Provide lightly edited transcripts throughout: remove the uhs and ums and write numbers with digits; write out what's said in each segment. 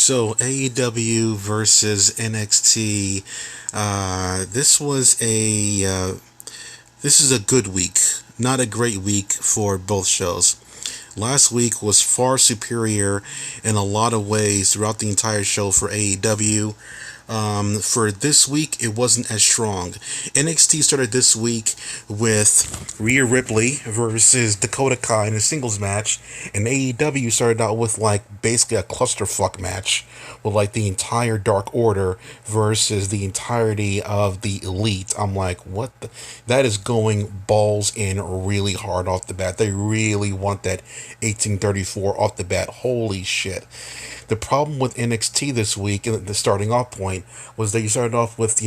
So AEW versus NXT. This is a good week, not a great week for both shows. Last week was far superior in a lot of ways throughout the entire show for AEW. For this week, it wasn't as strong. NXT started this week with Rhea Ripley versus Dakota Kai in a singles match, and AEW started out with like basically a clusterfuck match with like the entire Dark Order versus the entirety of the Elite. I'm like, what? That is going balls in really hard off the bat. They really want that 1834 off the bat. Holy shit. The problem with NXT this week, and the starting off point, was that you started off with,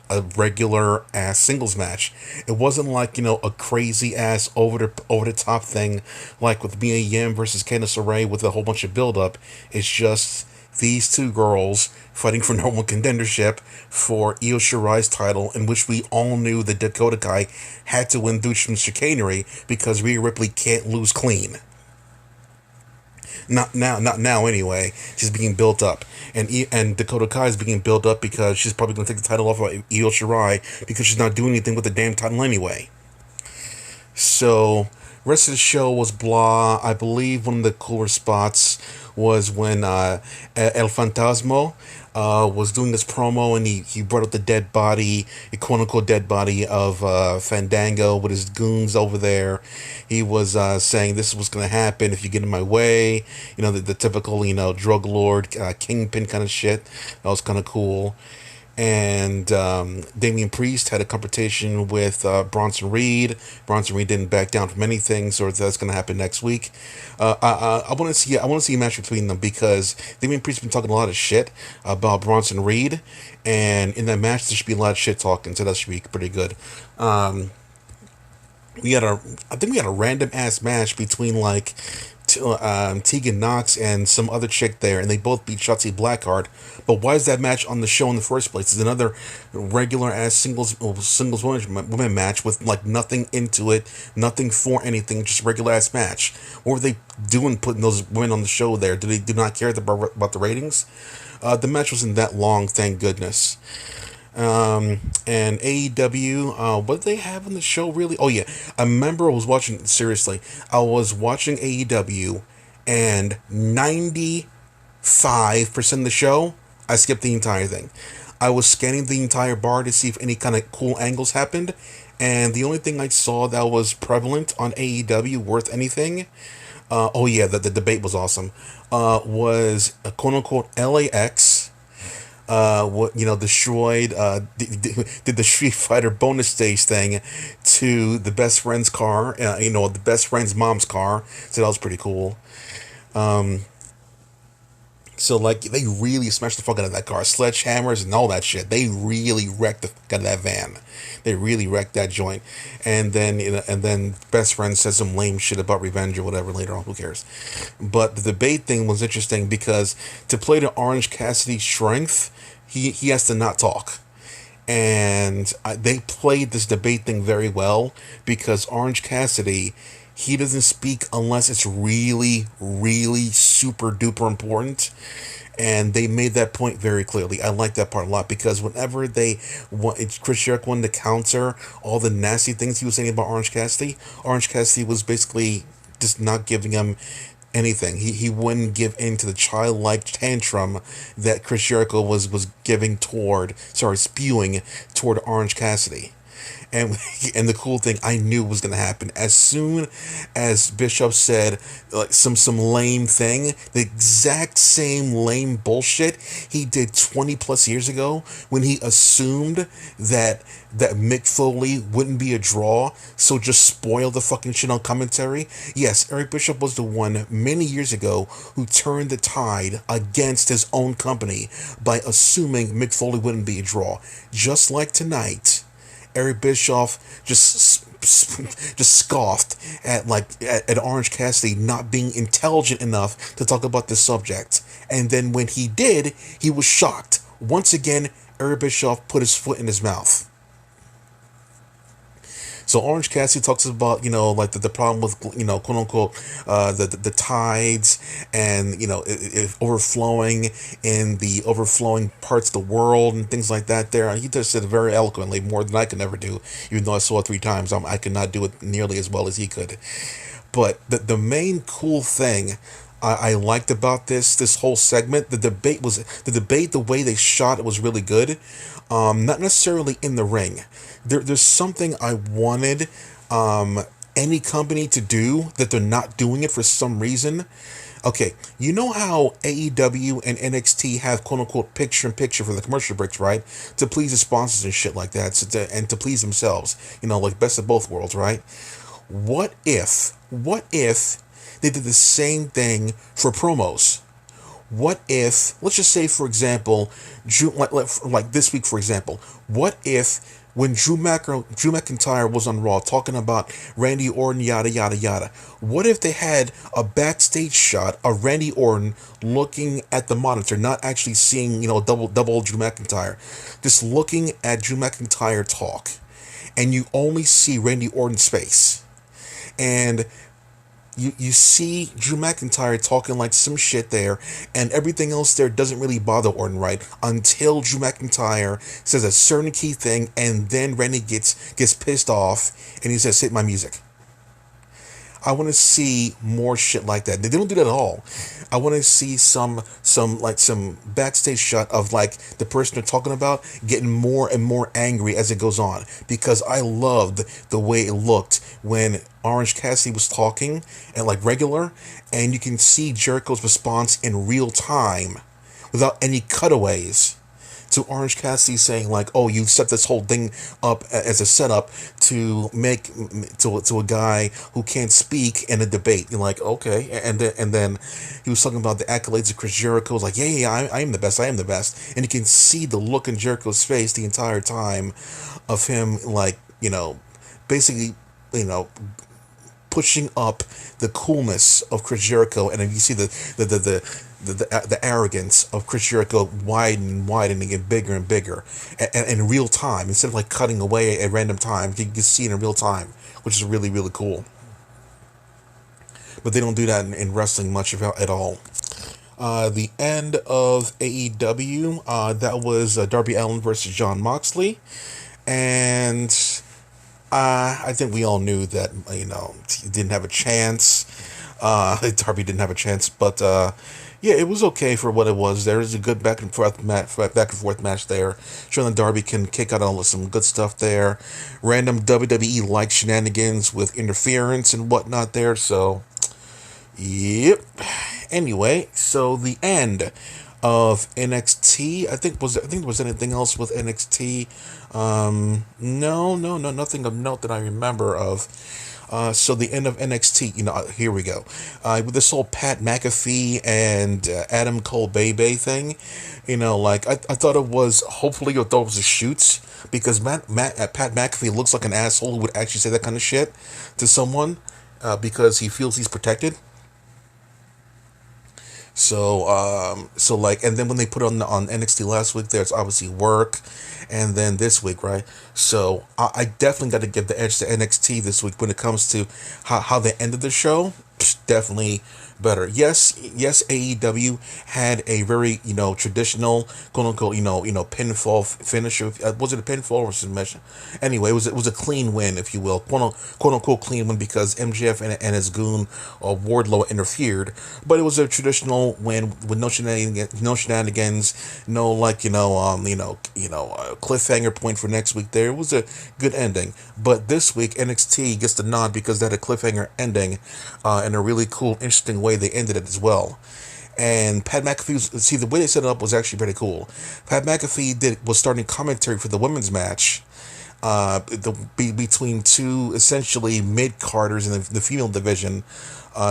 a regular ass singles match. It wasn't like, a crazy ass over the top thing like with Mia Yim versus Candice LeRae with a whole bunch of build up. It's just these two girls fighting for normal contendership for Io Shirai's title, in which we all knew that Dakota Kai had to win through some chicanery because Rhea Ripley can't lose clean. Not now. Anyway, she's being built up, and Dakota Kai is being built up because she's probably going to take the title off of Io Shirai because she's not doing anything with the damn title anyway. So, rest of the show was blah. I believe one of the cooler spots was when El Fantasma was doing this promo, and he brought up the dead body, a quote unquote dead body of Fandango with his goons over there. He was saying this is what's going to happen if you get in my way. The typical, drug lord, kingpin kind of shit. That was kind of cool. And Damian Priest had a confrontation with Bronson Reed. Bronson Reed didn't back down from anything, so that's going to happen next week. I want to see a match between them because Damian Priest has been talking a lot of shit about Bronson Reed, and in that match there should be a lot of shit talking, so that should be pretty good. I think we had a random ass match between like Tegan Knox and some other chick there, and they both beat Shotzi Blackheart. But why is that match on the show in the first place? It's another regular ass singles women match with like nothing into it, nothing for anything, just regular ass match. What were they doing putting those women on the show there? Do they do not care about the ratings? The match wasn't that long, thank goodness. And AEW, what did they have on the show really? Oh yeah, I remember I was watching AEW, and 95% of the show, I skipped the entire thing. I was scanning the entire bar to see if any kind of cool angles happened, and the only thing I saw that was prevalent on AEW worth anything, the debate was awesome, was a quote unquote LAX destroyed, did the Street Fighter bonus stage thing to the best friend's car, the best friend's mom's car. So that was pretty cool. So like they really smashed the fuck out of that car, sledgehammers and all that shit. They really wrecked the fuck out of that van. They really wrecked that joint. And then best friend says some lame shit about revenge or whatever later on. Who cares? But the debate thing was interesting because to play to Orange Cassidy's strength, he has to not talk. And they played this debate thing very well because Orange Cassidy, he doesn't speak unless it's really, really super duper important. And they made that point very clearly. I like that part a lot because whenever Chris Jericho wanted to counter all the nasty things he was saying about Orange Cassidy was basically just not giving him anything. He wouldn't give in to the childlike tantrum that Chris Jericho was spewing toward Orange Cassidy. And the cool thing I knew was going to happen as soon as Bishop said like some lame thing, the exact same lame bullshit he did 20 plus years ago when he assumed that Mick Foley wouldn't be a draw, so just spoil the fucking shit on commentary. Yes, Eric Bishop was the one many years ago who turned the tide against his own company by assuming Mick Foley wouldn't be a draw. Just like tonight, Eric Bischoff just scoffed at Orange Cassidy not being intelligent enough to talk about this subject. And then when he did, he was shocked. Once again, Eric Bischoff put his foot in his mouth. So Orange Cassidy talks about, like the problem with, quote unquote, the tides and, it overflowing in the overflowing parts of the world and things like that there. And he just said it very eloquently, more than I could ever do, even though I saw it 3 times. I could not do it nearly as well as he could. But the main cool thing I liked about this whole segment, the way they shot it was really good. Not necessarily in the ring. There's something I wanted any company to do that they're not doing it for some reason. Okay, you know how AEW and NXT have quote unquote picture in picture for the commercial breaks, right? To please the sponsors and shit like that, and to please themselves, like best of both worlds, right? What if they did the same thing for promos? What if, let's just say, for example, like this week, for example, what if when Drew McIntyre was on Raw talking about Randy Orton, yada, yada, yada, what if they had a backstage shot of Randy Orton looking at the monitor, not actually seeing, double Drew McIntyre, just looking at Drew McIntyre talk, and you only see Randy Orton's face? And you see Drew McIntyre talking like some shit there, and everything else there doesn't really bother Orton, right? Until Drew McIntyre says a certain key thing, and then Randy gets pissed off, and he says, "Hit my music." I want to see more shit like that. They don't do that at all. I want to see some backstage shot of like the person they're talking about getting more and more angry as it goes on, because I loved the way it looked when Orange Cassidy was talking and like regular, and you can see Jericho's response in real time without any cutaways to Orange Cassidy saying like, "Oh, you set this whole thing up as a setup to make to a guy who can't speak in a debate." You're like, okay, and then he was talking about the accolades of Chris Jericho. Was like, yeah, I am the best, I am the best, and you can see the look in Jericho's face the entire time of him like, basically, pushing up the coolness of Chris Jericho, and then you see the arrogance of Chris Jericho widening and get bigger and bigger, and in real time, instead of like cutting away at random times, you can see it in real time, which is really, really cool. But they don't do that in wrestling much at all. The end of AEW, that was Darby Allin versus Jon Moxley, and I think we all knew that, he didn't have a chance. Darby didn't have a chance, but yeah, it was okay for what it was. There is a good back and forth match there, showing that Darby can kick out on some good stuff there. Random WWE like shenanigans with interference and whatnot there. So, yep. Anyway, so the end of NXT. I think there was anything else with NXT. No, nothing of note that I remember of. So the end of NXT, here we go. With this whole Pat McAfee and Adam Cole Bay thing, I thought it was, hopefully you'll thought it was a shoot, because Pat McAfee looks like an asshole who would actually say that kind of shit to someone, because he feels he's protected. And then when they put it on NXT last week, there's obviously work, and then this week, right? So I definitely got to give the edge to NXT this week when it comes to how they ended the show. Definitely better. Yes, AEW had a very, traditional, quote unquote, pinfall finish. Was it a pinfall or submission? Anyway, it was a clean win, if you will, quote unquote clean win, because MJF and his goon Wardlow interfered. But it was a traditional win with no shenanigans, no cliffhanger point for next week. There, it was a good ending. But this week NXT gets the nod because they had a cliffhanger ending, in a really cool, interesting way they ended it as well. And Pat McAfee, the way they set it up was actually pretty cool. Pat McAfee was starting commentary for the women's match, between two essentially mid-carders in the female division,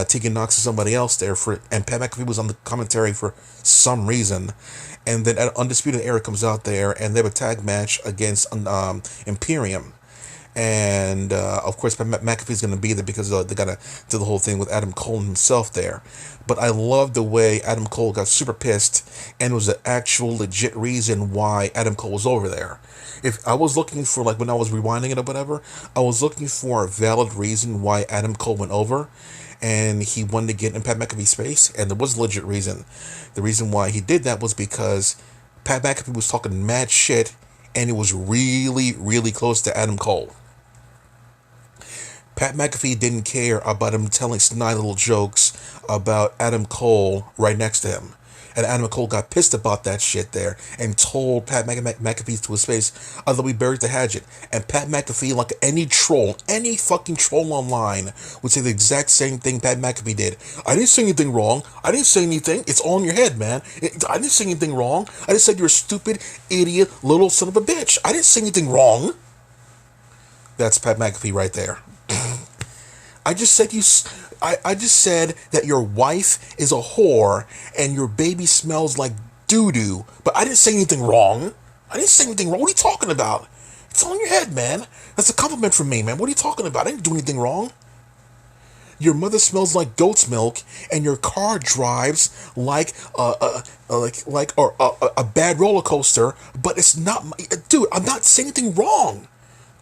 Tegan Knox and somebody else there, and Pat McAfee was on the commentary for some reason. And then Undisputed Era comes out there, and they have a tag match against Imperium. And of course, McAfee's going to be there because they got to do the whole thing with Adam Cole himself there. But I love the way Adam Cole got super pissed, and it was the actual legit reason why Adam Cole was over there. If I was looking for, like, when I was rewinding it or whatever, I was looking for a valid reason why Adam Cole went over, and he wanted to get in Pat McAfee's face, and there was a legit reason. The reason why he did that was because Pat McAfee was talking mad shit, and it was really, really close to Adam Cole. Pat McAfee didn't care about him telling snide little jokes about Adam Cole right next to him. And Adam Cole got pissed about that shit there and told Pat McAfee to his face, although we buried the hatchet. And Pat McAfee, like any troll, any fucking troll online, would say the exact same thing Pat McAfee did. I didn't say anything wrong. I didn't say anything. It's all in your head, man. I didn't say anything wrong. I just said you're a stupid, idiot, little son of a bitch. I didn't say anything wrong. That's Pat McAfee right there. I just said I just said that your wife is a whore and your baby smells like doo-doo, but I didn't say anything wrong. I didn't say anything wrong. What are you talking about? It's all in your head, man. That's a compliment from me, man. What are you talking about? I didn't do anything wrong. Your mother smells like goat's milk, and your car drives like a bad roller coaster. But it's not, dude. I'm not saying anything wrong.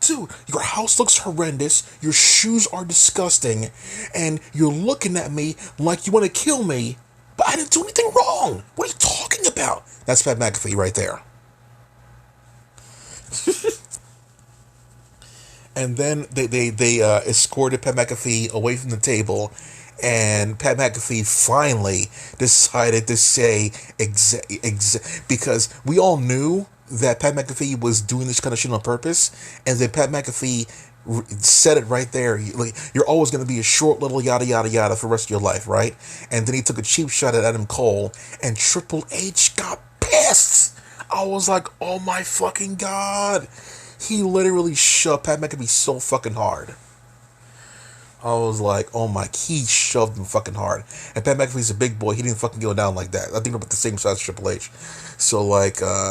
Dude, your house looks horrendous, your shoes are disgusting, and you're looking at me like you want to kill me, but I didn't do anything wrong. What are you talking about? That's Pat McAfee right there. And then they escorted Pat McAfee away from the table, and Pat McAfee finally decided to say because we all knew that Pat McAfee was doing this kind of shit on purpose, and then Pat McAfee said it right there. You're always going to be a short little yada yada yada for the rest of your life, right? And then he took a cheap shot at Adam Cole, and Triple H got pissed. I was like, oh my fucking god. He literally shoved Pat McAfee so fucking hard. I was like, oh my, he shoved him fucking hard. And Pat McAfee's a big boy. He didn't fucking go down like that. I think they're about the same size as Triple H. So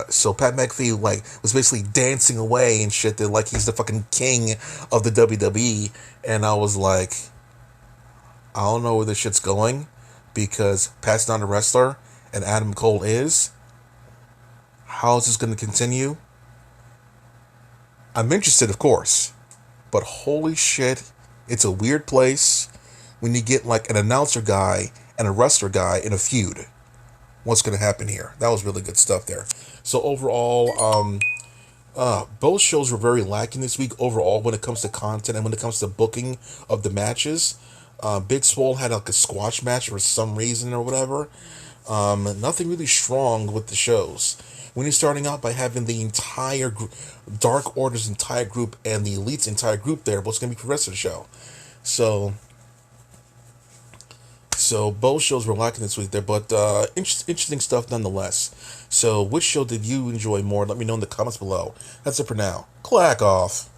so Pat McAfee was basically dancing away and shit. That like he's the fucking king of the WWE. And I was like, I don't know where this shit's going, because Pat's not a wrestler and Adam Cole is. How is this going to continue? I'm interested, of course, but holy shit. It's a weird place when you get like an announcer guy and a wrestler guy in a feud. What's going to happen here? That was really good stuff there. So overall, both shows were very lacking this week overall when it comes to content and when it comes to booking of the matches. Big Swole had like a squash match for some reason or whatever. Nothing really strong with the shows. When you're starting out by having the entire Dark Order's entire group and the Elite's entire group there, what's going to be for the rest of the show? So both shows were lacking this week there, but interesting stuff nonetheless. So which show did you enjoy more? Let me know in the comments below. That's it for now. Clack off.